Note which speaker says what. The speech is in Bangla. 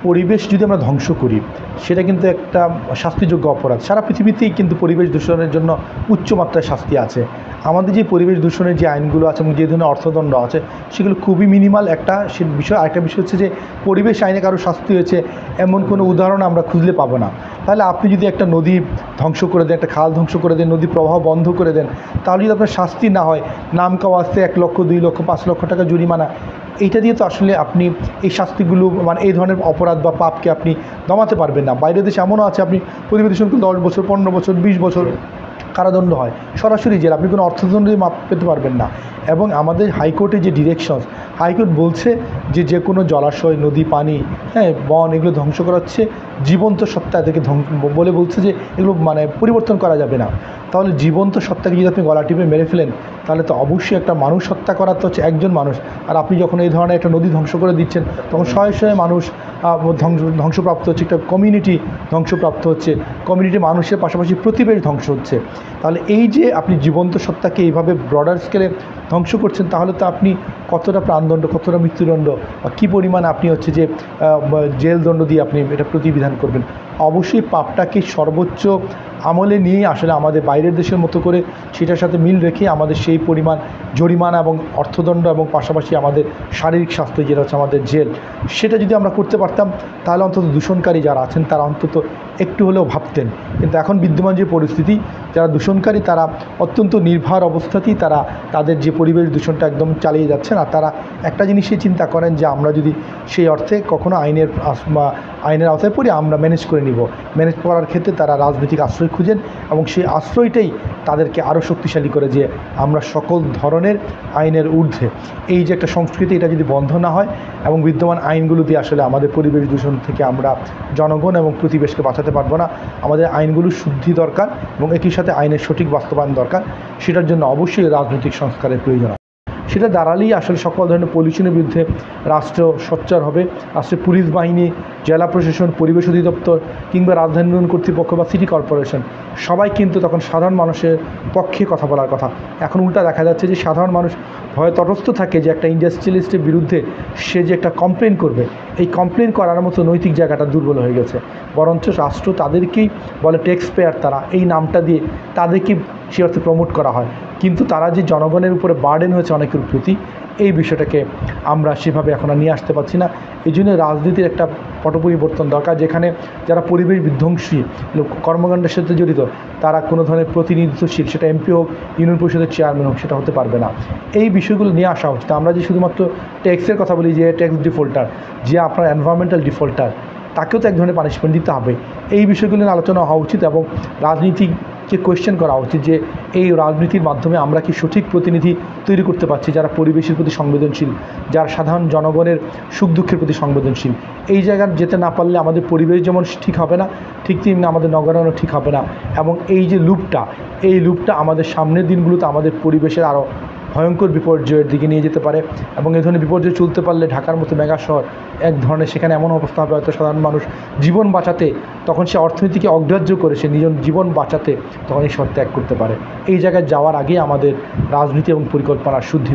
Speaker 1: পরিবেশ যদি আমরা ধ্বংস করি সেটা কিন্তু একটা শাস্তিযোগ্য অপরাধ। সারা পৃথিবীতেই কিন্তু পরিবেশ দূষণের জন্য উচ্চমাত্রায় শাস্তি আছে। আমাদের যে পরিবেশ দূষণের যে আইনগুলো আছে এবং যে ধরনের অর্থদণ্ড আছে সেগুলো খুবই মিনিমাল একটা বিষয়। আরেকটা বিষয় হচ্ছে যে পরিবেশ আইনে কারো শাস্তি হয়েছে এমন কোনো উদাহরণ আমরা খুঁজলে পাবো না। তাহলে আপনি যদি একটা নদী ধ্বংস করে দেন, একটা খাল ধ্বংস করে দেন, নদী প্রবাহ বন্ধ করে দেন, তাহলে যদি আপনার শাস্তি না হয় নাম কাওয়া আসতে 1 লক্ষ 2 লক্ষ 5 লক্ষ টাকা জরিমানা, এইটা দিয়ে তো আসলে আপনি এই শাস্তিগুলো মানে এই ধরনের অপরাধ বা পাপকে আপনি দমাতে পারবেন না। বাইরের দেশে এমনও আছে আপনি পরিবেশ দূষণ করলে 10 বছর 15 বছর 20 বছর কারাদণ্ড হয়, সরাসরি জেল, আপনি কোনো অর্থদণ্ড মাপ পেতে পারবেন না। এবং আমাদের হাইকোর্টের যে ডিরেকশনস, হাইকোর্ট বলছে যে কোনো জলাশয়, নদী, পানি, বন এগুলো ধ্বংস করা হচ্ছে জীবন্ত সত্তা, এদেরকে বলে বলছে যে এগুলো মানে পরিবর্তন করা যাবে না। তাহলে জীবন্ত সত্তাকে যদি আপনি গলা টিপে মেরে ফেলেন তাহলে তো অবশ্যই একটা মানুষ হত্যা করার তো হচ্ছে একজন মানুষ, আর আপনি যখন এই ধরনের একটা নদী ধ্বংস করে দিচ্ছেন তখন শয়ে শয়ে মানুষ ধ্বংসপ্রাপ্ত হচ্ছে, একটা কমিউনিটি ধ্বংসপ্রাপ্ত হচ্ছে, কমিউনিটি মানুষের পাশাপাশি প্রতিবেশ ধ্বংস হচ্ছে। তাহলে এই যে আপনি জীবন্ত সত্তাকে এইভাবে ব্রডার স্কেলে ধ্বংস করছেন তাহলে তো আপনি কতটা প্রাণদণ্ড, কতটা মৃত্যুদণ্ড বা কী পরিমাণ আপনি হচ্ছে যে জেল দণ্ড দিয়ে আপনি এটা প্রতিবিধান করবেন। অবশ্যই পাপটাকে সর্বোচ্চ আমলে নিয়েই আসলে আমাদের বাইরের দেশের মতো করে সেটার সাথে মিল রেখে আমাদের সেই পরিমাণ জরিমানা এবং অর্থদণ্ড এবং পাশাপাশি আমাদের শারীরিক স্বাস্থ্য যেটা হচ্ছে আমাদের জেল, সেটা যদি আমরা করতে পারতাম তাহলে অন্তত দূষণকারী যারা আছেন তারা অন্তত একটু হলেও ভাবতেন। কিন্তু এখন বিদ্যমান যে পরিস্থিতি, যারা দূষণকারী তারা অত্যন্ত নির্ভর অবস্থাতেই তারা তাদের যে পরিবেশ দূষণটা একদম চালিয়ে যাচ্ছেন। আর তারা একটা জিনিসই চিন্তা করেন যে আমরা যদি সেই অর্থে কখনো আইনের আওতায় পড়ে আমরা ম্যানেজ করে নিব। ম্যানেজ করার ক্ষেত্রে তারা রাজনৈতিক আশ্রয় খুঁজেন এবং সেই আশ্রয়টাই তাদেরকে আরও শক্তিশালী করে যে আমরা সকল ধরনের আইনের ঊর্ধ্বে। এই যে একটা সংস্কৃতি, এটা যদি বন্ধ না হয় এবং বিদ্যমান আইনগুলো দিয়ে আসলে আমাদের পরিবেশ দূষণ থেকে আমরা জনগণ এবং প্রতিবেশকে বাঁচাতে পারবো না। আমাদের আইনগুলোর শুদ্ধি দরকার এবং একই সাথে আইনের সঠিক বাস্তবায়ন দরকার। সেটার জন্য অবশ্যই রাজনৈতিক সংস্কারের প্রয়োজন। সেটা দাঁড়ালেই আসলে সকল ধরনের পলিউশনের বিরুদ্ধে রাষ্ট্র সোচ্চার হবে। রাষ্ট্রের পুলিশ বাহিনী, জেলা প্রশাসন, পরিবেশ অধিদপ্তর কিংবা রাজধানী উন্নয়ন কর্তৃপক্ষ বা সিটি কর্পোরেশন সবাই কিন্তু তখন সাধারণ মানুষের পক্ষে কথা বলার কথা। এখন উল্টা দেখা যাচ্ছে যে সাধারণ মানুষ ভয়ে তটস্থ থাকে যে একটা ইন্ডাস্ট্রিয়ালিস্টের বিরুদ্ধে সে যে একটা কমপ্লেন করবে, এই কমপ্লেন করার মতো নৈতিক জায়গাটা দুর্বল হয়ে গেছে। বরঞ্চ রাষ্ট্র তাদেরকেই বলে ট্যাক্স পেয়ার, তারা এই নামটা দিয়ে তাদেরকে সে অর্থে প্রমোট করা হয়। কিন্তু তারা যে জনগণের উপরে বার্ডেন হয়েছে অনেকের প্রতি, এই বিষয়টাকে আমরা সেভাবে এখন আর নিয়ে আসতে পারছি না। এই জন্য রাজনীতির একটা পট পরিবর্তন দরকার, যেখানে যারা পরিবেশ বিধ্বংসী কর্মকাণ্ডের সাথে জড়িত তারা কোনো ধরনের প্রতিনিধিত্বশীল, সেটা এমপি হোক, ইউনিয়ন পরিষদের চেয়ারম্যান হোক, সেটা হতে পারবে না। এই বিষয়গুলো নিয়ে আসা উচিত। আমরা যে শুধুমাত্র ট্যাক্সের কথা বলি, যে ট্যাক্স ডিফল্টার, যে আপনার এনভায়রনমেন্টাল ডিফল্টার, তাকেও তো এক ধরনের পানিশমেন্ট দিতে হবে। এই বিষয়গুলো নিয়ে আলোচনা হওয়া উচিত এবং রাজনীতিকে কোয়েশ্চেন করা উচিত যে এই রাজনীতির মাধ্যমে আমরা কি সঠিক প্রতিনিধি তৈরি করতে পারছি যারা পরিবেশের প্রতি সংবেদনশীল, যারা সাধারণ জনগণের সুখ দুঃখের প্রতি সংবেদনশীল। এই জায়গায় যেতে না পারলে আমাদের পরিবেশ যেমন ঠিক হবে না, ঠিক তেমনি আমাদের নগরায়নও ঠিক হবে না। এবং এই যে লুপটা আমাদের সামনের দিনগুলোতে আমাদের পরিবেশের আরও ভয়ঙ্কর বিপর্যয়ের দিকে নিয়ে যেতে পারে। এবং এই ধরনের বিপর্যয় চলতে পারলে ঢাকার মতো মেগা শহর এক ধরনের, সেখানে এমন অবস্থা হবে হয়তো সাধারণ মানুষ জীবন বাঁচাতে তখন সে অর্থনীতিকে অগ্রাহ্য করে সে নিজের জীবন বাঁচাতে তখন এই শহর ত্যাগ করতে পারে। এই জায়গায় যাওয়ার আগেই আমাদের রাজনীতি এবং পরিকল্পনার শুদ্ধি